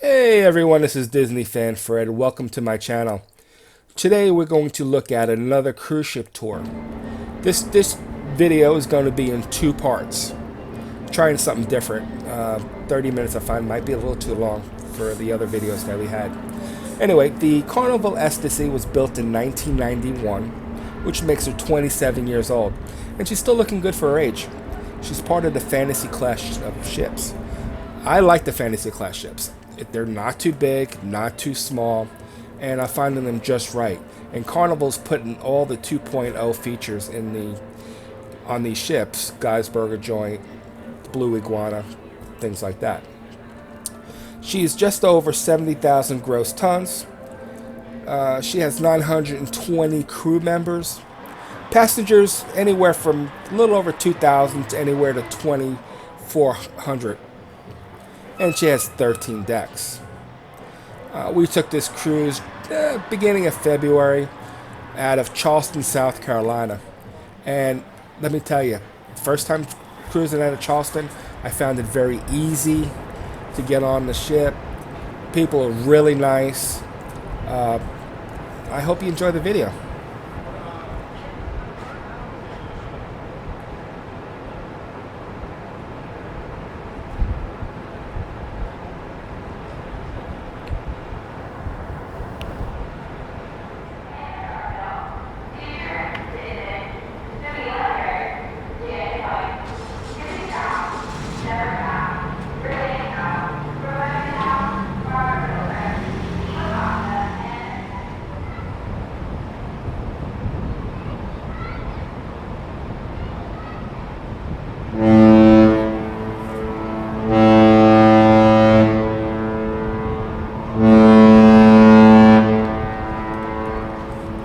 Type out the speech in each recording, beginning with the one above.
Hey everyone, this is Disney Fan Fred. Welcome to my channel. Today we're going to look at another cruise ship tour. This video is going to be in two parts. Trying something different. 30 minutes I find might be a little too long for the other videos that we had. Anyway, the Carnival Ecstasy was built in 1991, which makes her 27 years old, and she's still looking good for her age. She's part of the fantasy class of ships. I like the fantasy class ships. They're not too big, not too small, and I find them just right. And Carnival's putting all the 2.0 features on these ships: Guy's Burger Joint, Blue Iguana, things like that. She's just over 70,000 gross tons. She has 920 crew members. Passengers anywhere from a little over 2,000 to anywhere to 2,400. And she has 13 decks. We took this cruise beginning of February out of Charleston, South Carolina. And let me tell you, first time cruising out of Charleston, I found it very easy to get on the ship. People are really nice. I hope you enjoy the video.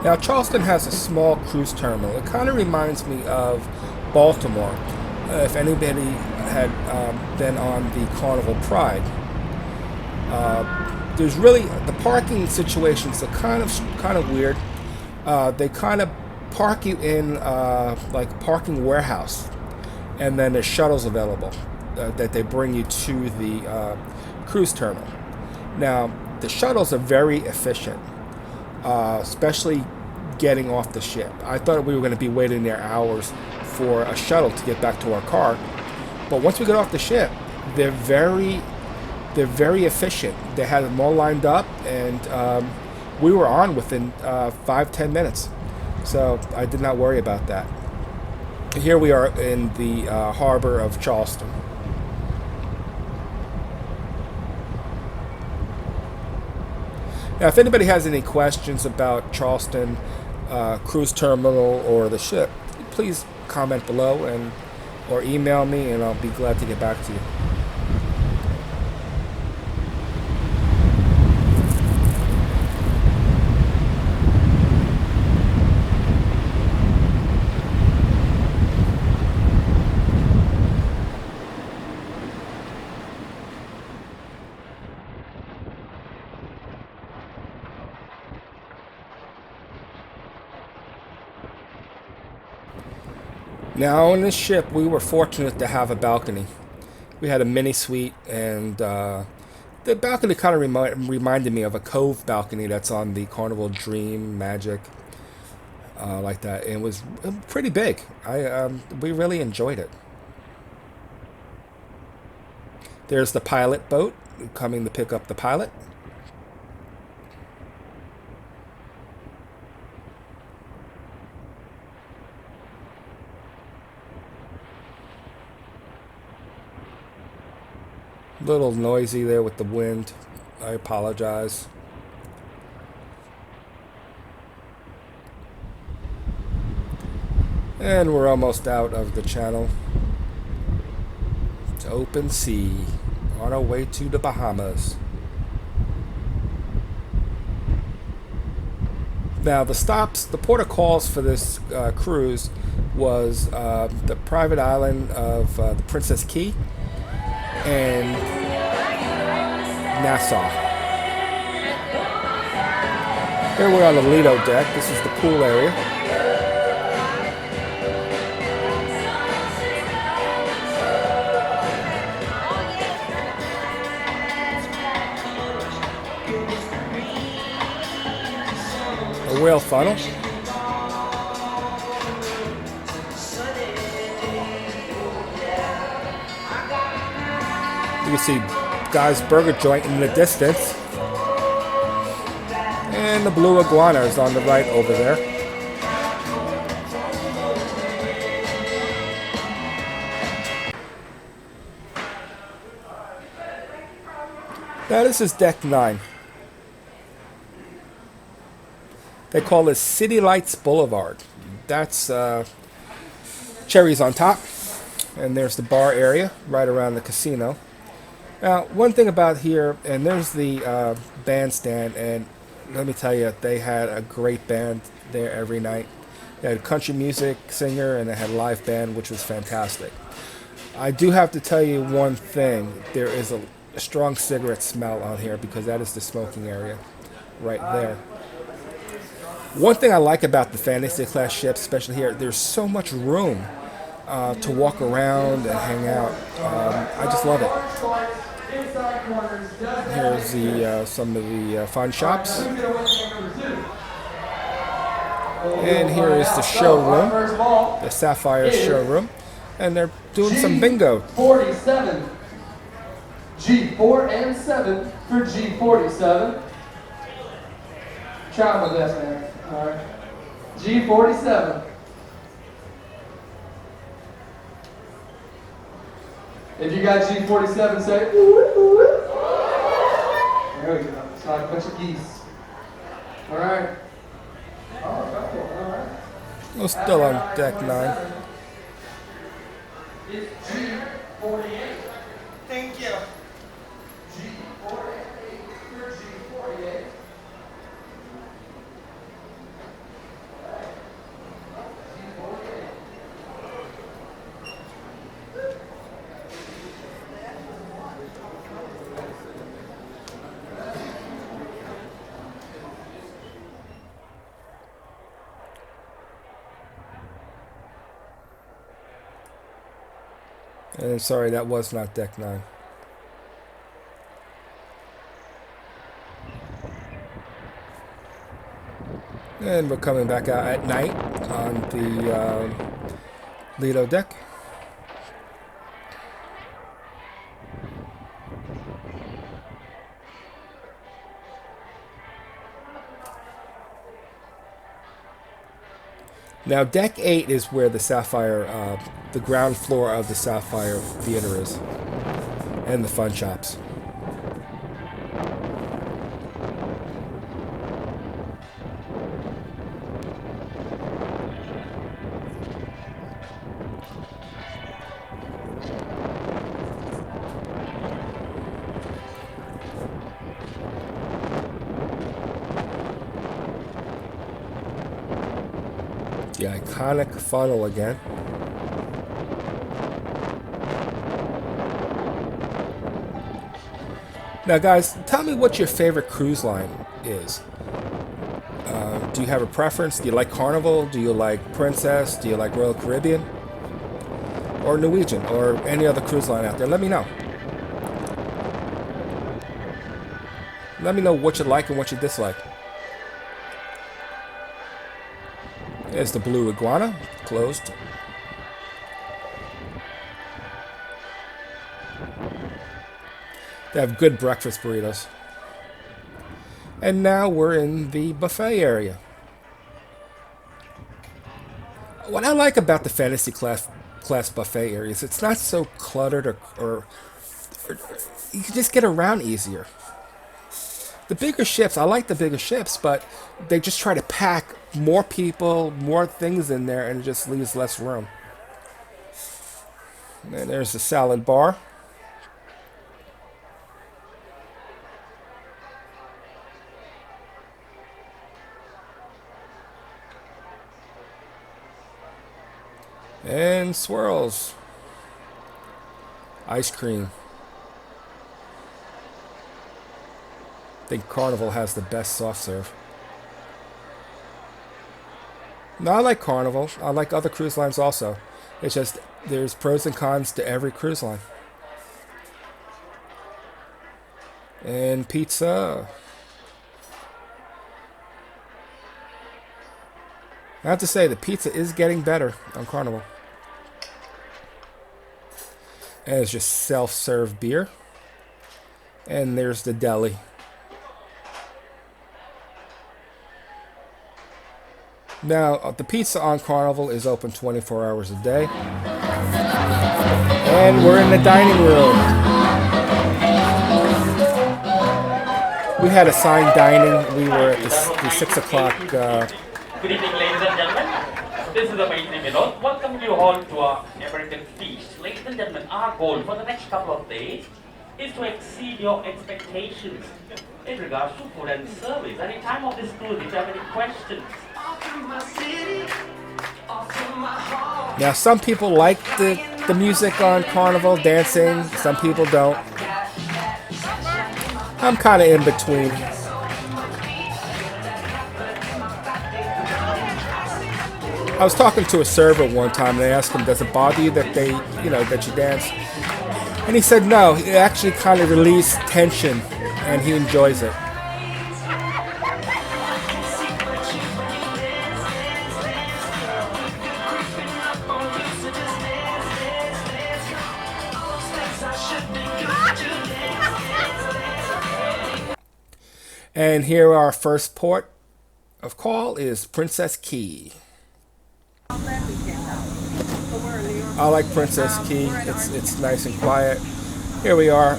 Now, Charleston has a small cruise terminal. It kind of reminds me of Baltimore, if anybody had been on the Carnival Pride. There's really, the parking situations are kind of weird. They kind of park you in like a parking warehouse, and then there's shuttles available that they bring you to the cruise terminal. Now, the shuttles are very efficient. Especially getting off the ship. I thought we were going to be waiting there hours for a shuttle to get back to our car, but once we get off the ship, they're very efficient. They had them all lined up, and we were on within 5-10 minutes, so I did not worry about that. Here we are in the harbor of Charleston. Now, if anybody has any questions about Charleston cruise terminal or the ship, please comment below or email me, and I'll be glad to get back to you. Now, on this ship, we were fortunate to have a balcony. We had a mini suite, and the balcony kind of reminded me of a cove balcony that's on the Carnival Dream, Magic, like that. And it was pretty big. We really enjoyed it. There's the pilot boat coming to pick up the pilot. Little noisy there with the wind. I apologize. And we're almost out of the channel. It's open sea on our way to the Bahamas. Now, the port of calls for this cruise was the private island of the Princess Cays and Nassau. Here we're on the Lido deck. This is the pool area. a whale funnel. You can see Guy's Burger Joint in the distance. And the blue iguana is on the right over there. Now this is deck 9. They call this City Lights Boulevard. That's cherries on top. And there's the bar area right around the casino. Now, one thing about here, and there's the bandstand, and let me tell you, they had a great band there every night. They had a country music singer, and they had a live band, which was fantastic. I do have to tell you one thing. There is a strong cigarette smell on here because that is the smoking area right there. One thing I like about the fantasy class ships, especially here, there's so much room to walk around and hang out. I just love it. Here's the some of the fun shops. And here is the showroom, the Sapphire showroom. And they're doing some bingo. 47. G4 and 7 for G47. Try my best, man. All right. G47. If you got G47, say ooh, ooh. There we go. It's like a bunch of geese. All right. Oh, okay. All right. We're still on deck 9. It's G48. Thank you. G48 for G48. And sorry, that was not deck 9. And we're coming back out at night on the Lido deck. Now, deck 8 is where the Sapphire, the ground floor of the Sapphire Theater is, and the fun shops. The iconic funnel again. Now guys, tell me what your favorite cruise line is. Do you have a preference? Do you like Carnival? Do you like Princess? Do you like Royal Caribbean? Or Norwegian? Or any other cruise line out there? Let me know. Let me know what you like and what you dislike. There's the blue iguana, closed. They have good breakfast burritos. And now we're in the buffet area. What I like about the fantasy class buffet area is it's not so cluttered or you can just get around easier. The bigger ships, I like the bigger ships, but they just try to pack more people, more things in there, and it just leaves less room. And there's the salad bar. And swirls. Ice cream. I think Carnival has the best soft serve. No, I like Carnival. I like other cruise lines also. It's just there's pros and cons to every cruise line. And pizza. I have to say, the pizza is getting better on Carnival. And it's just self-serve beer. And there's the deli. Now, the pizza on Carnival is open 24 hours a day. And we're in the dining room. We had assigned dining. We were at the 6 o'clock. Good evening, ladies and gentlemen. This is the Maitri Vinod. Welcome you all to our American feast. Ladies and gentlemen, our goal for the next couple of days is to exceed your expectations in regards to food and service. At the time of this cruise, if you have any questions. Now, some people like the music on Carnival, dancing. Some people don't. I'm kind of in between. I was talking to a server one time and I asked him, does it bother you that that you dance? And he said no, it actually kind of released tension and he enjoys it. And here our first port of call is Princess Cays. I like Princess Cays. It's nice and quiet. Here we are.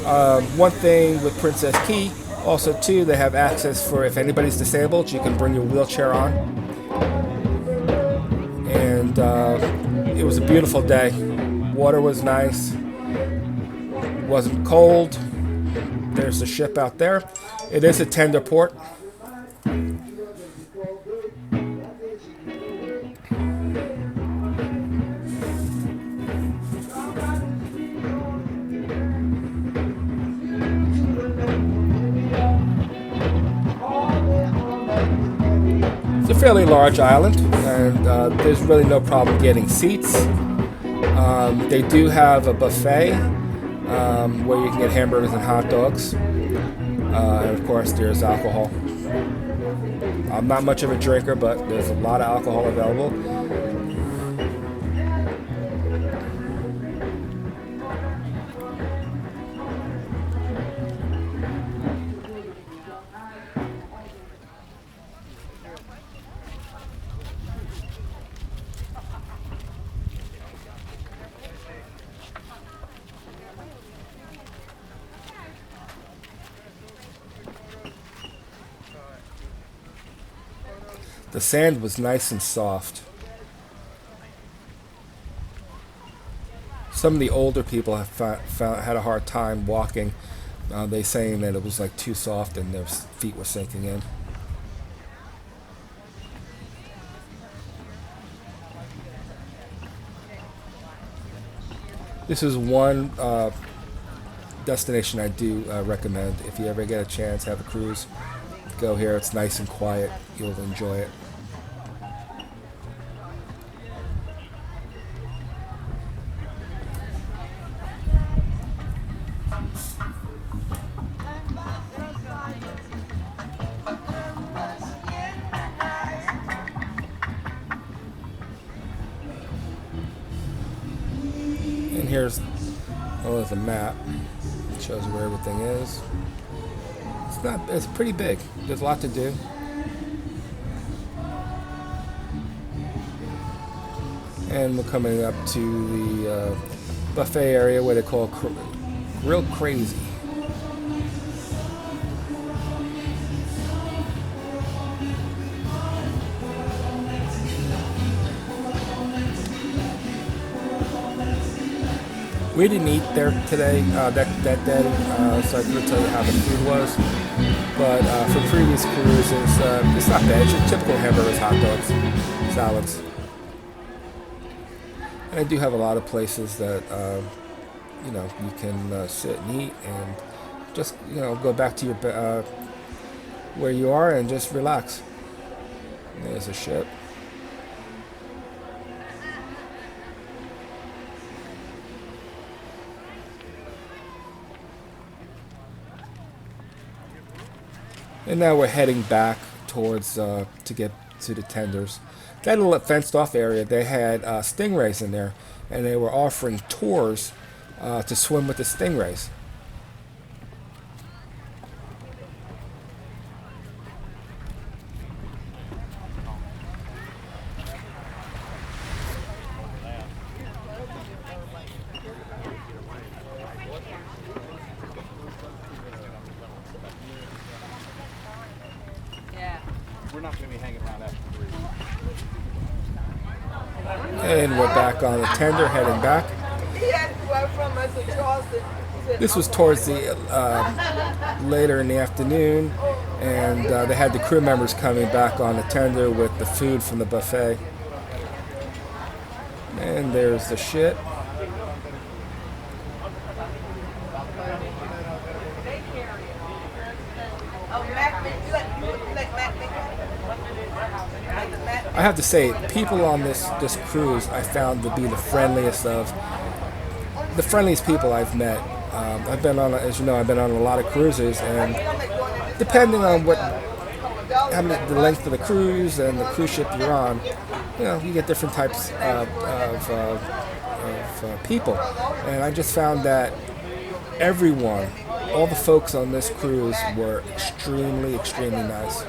One thing with Princess Cays, also too, they have access for if anybody's disabled, you can bring your wheelchair on. And it was a beautiful day. Water was nice. Wasn't cold. There's the ship out there. It is a tender port. It's a fairly large island, and there's really no problem getting seats. They do have a buffet where you can get hamburgers and hot dogs. And of course, there's alcohol. I'm not much of a drinker, but there's a lot of alcohol available. The sand was nice and soft. Some of the older people have had a hard time walking. They saying that it was like too soft and their feet were sinking in. This is one destination I do recommend. If you ever get a chance, have a cruise, go here. It's nice and quiet. You'll enjoy it. And here's there's a map. It shows where everything is. It's pretty big. There's a lot to do. And we're coming up to the buffet area where they call Grill Crazy. We didn't eat there today, that day, so I couldn't tell you how the food was. But for previous cruises, it's not bad. It's your typical hamburgers, hot dogs, salads. And I do have a lot of places that you can sit and eat and just go back to your where you are and just relax. And there's a ship. And now we're heading back towards to get to the tenders. that little fenced off area, they had stingrays in there, and they were offering tours to swim with the stingrays. We're not going to be hanging around after 3. And we're back on the tender, heading back. He had to go from us to Charleston. This was towards the later in the afternoon, and they had the crew members coming back on the tender with the food from the buffet. And there's the shit. I have to say, people on this cruise I found to be the friendliest people I've met. I've been on, as you know, I've been on a lot of cruises, and depending on the length of the cruise and the cruise ship you're on, you know, you get different types of people. And I just found that everyone, all the folks on this cruise were extremely, extremely nice.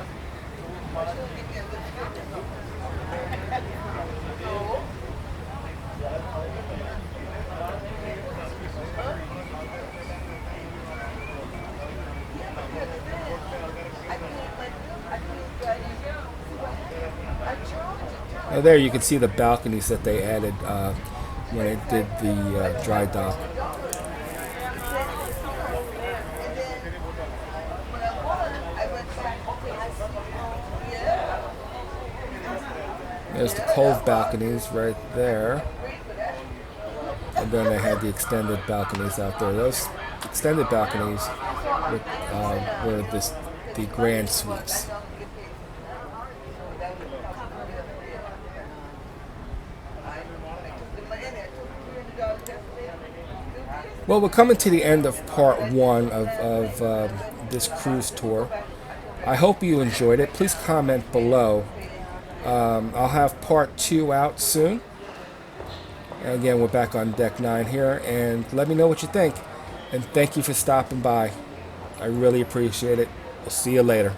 Now there you can see the balconies that they added when they did the dry dock. There's the cove balconies right there. And then they had the extended balconies out there. Those extended balconies were the grand suites. Well, we're coming to the end of part 1 of this cruise tour. I hope you enjoyed it. Please comment below. I'll have part 2 out soon. And again, we're back on deck 9 here, and let me know what you think. And thank you for stopping by. I really appreciate it. We'll see you later.